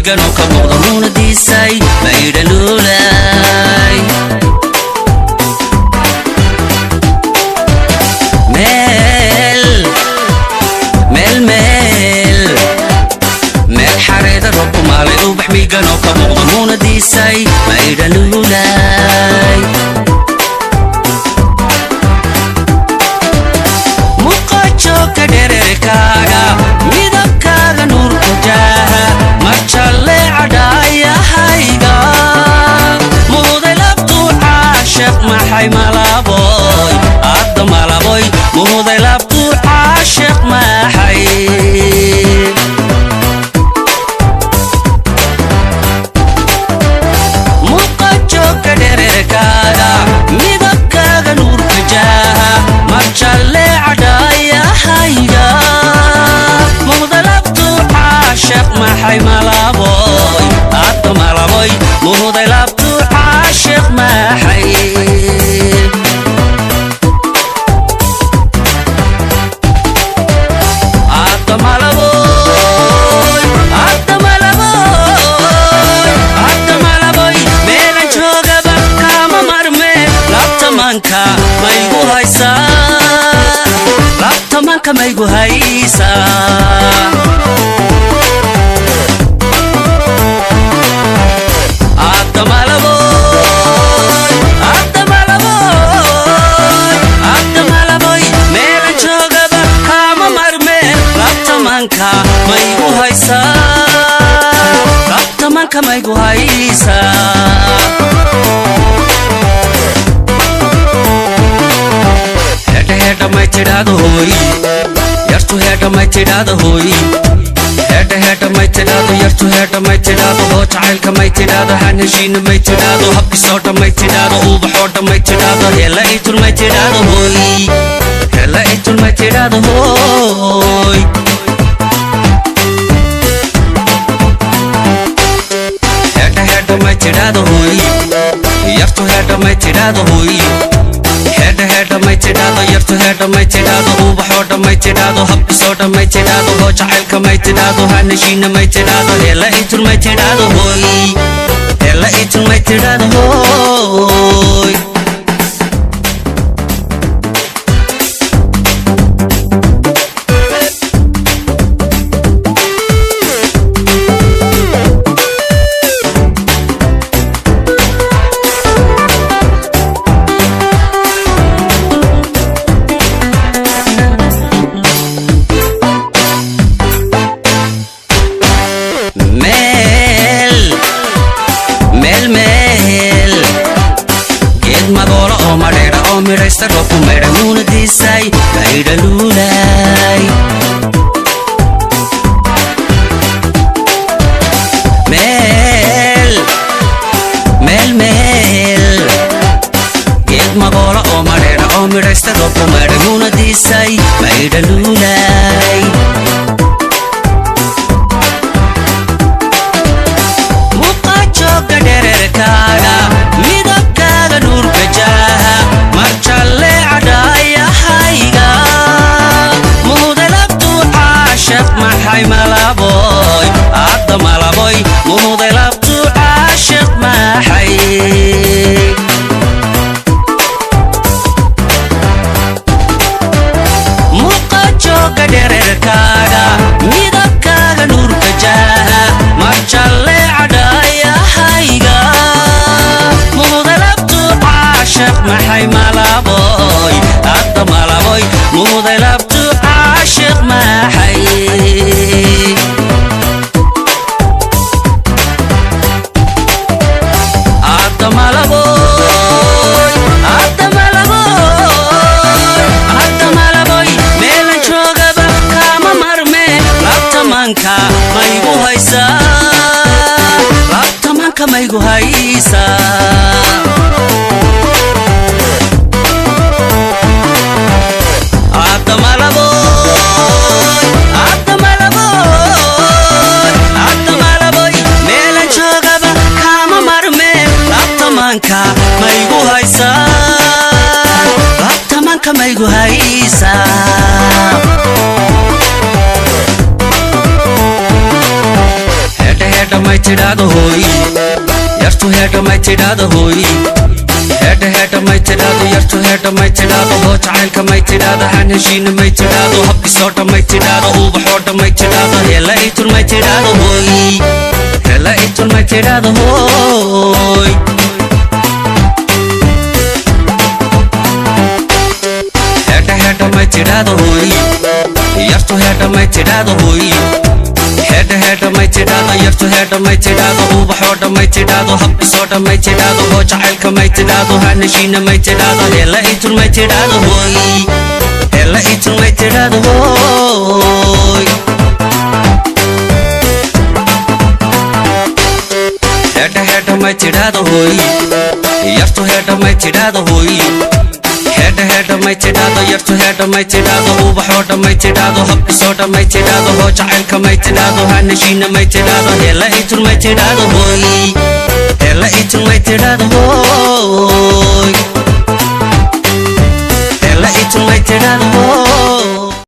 miigano ka muuqda muunadiisay maydha luulay meel xareeda roobku maalay ubax miigano ka muuqda muunadiisay maydha luulay muqajoogka dhererkaaga midabkaaga nuurka jaaha marjalle cadhaayahayga muhuday labtuu caashiq maxay malaboy adda malaboy muhuday labtuu caashiq maxay muqajoogka dhererkaaga midabkaaga nuurka jaaha marjalle cadhaayahayga muhuday labtuu caashiq maxay malaboy adda malaboy muhuday labtuu caashiq maxay maygu haysaa labtamanka maygu haysaa abdamalaboy meelan joogaba kaama marmeen labtamanka maygu haysaa labtamanka maygu haysaa hedha may tidhaado hooy yartu hedha may tidhaado hooy hedha may tidhaado yartu hedha may tidhaado hoo jacaylka may tidhaado hanheshiina may tidhaado habkisoodha may tidhaado ubaxoodha may tidhaado hela itul may tidhaado hooy hela itul may tidhaado hooy hedha may tidhaado hooy yartu hedha may tidhaado hooy hedha may tidhaado yartu hedha may tidhaado ubaxoodha may tidhaado habkisoodha may tidhaado hoo jacaylka may tidhaado hanheshiina may tidhaado hela itul may tidhaado hooy hela itul may tidhaado hooy magoola oo madheedha oo midhaysta roobku maydha muunadiisay maydha luulay geed magoola oo madheedha oo midhaysta roobku maydha muunadiisay maydha luulay muqajoogga dhererkaaga midabkaaga nuurka jaaha marjalle cadhaayahayga muhuday labtuu caashiq maxay malaboy adda malaboy muhuday labtuu caashiq maxay muqajoogga dhererkaaga midabkaaga nuurka jaaha marjalle cadhaayahayga muhuday labtuu caashiq maxay malaboy adda malaboy muhuday labtuu caashiq maxay adda malaboy meelan joogaba kaama marmeen labtamanka maygu haysaa labtamanka maygu haysaa meelan joogaba kaama marmeen labtamanka maygu haysaa labtamanka maygu haysaa hedha may may tidhaahdo hooy yartu heedha may tidhaahdo hooy heedha may tidhaahdo yartu heedha may tidhaahdo hoo jacaylka may tidhaahdo han heshiina may tidhaahdo habkisoo dhan may tidhaahdo ubaxoo dhan may tidhaahdo heela itun may tidhaahdo hooy heela itun may tidhaahdo hooy heedha may tidhaahdo hooy yartu heedha may tidhaahdo hooy heedha may tidhaahdo yartu heedha may tidhaahdo ubaxoo dhan may tidhaahdo habkisoo dhan may tidhaahdo hoo jacaylka may tidhaahdo han heshiina may tidhaahdo heela itun may tidhaahdo hooy heela itun may tidhaahdo hooy heedha may tidhaahdo hooy yartu heedha may tidhaahdo hooy heedha may tidhaahdo yartu heedha may tidhaahdo ubaxoo dhan may tidhaahdo habkisoo dhan may tidhaahdo hoo jacaylka may tidhaahdo han heshiina may tidhaahdo heela itun may tidhaahdo hooy heela itun may tidhaahdo hooy heela itun may tidhaahdo hooy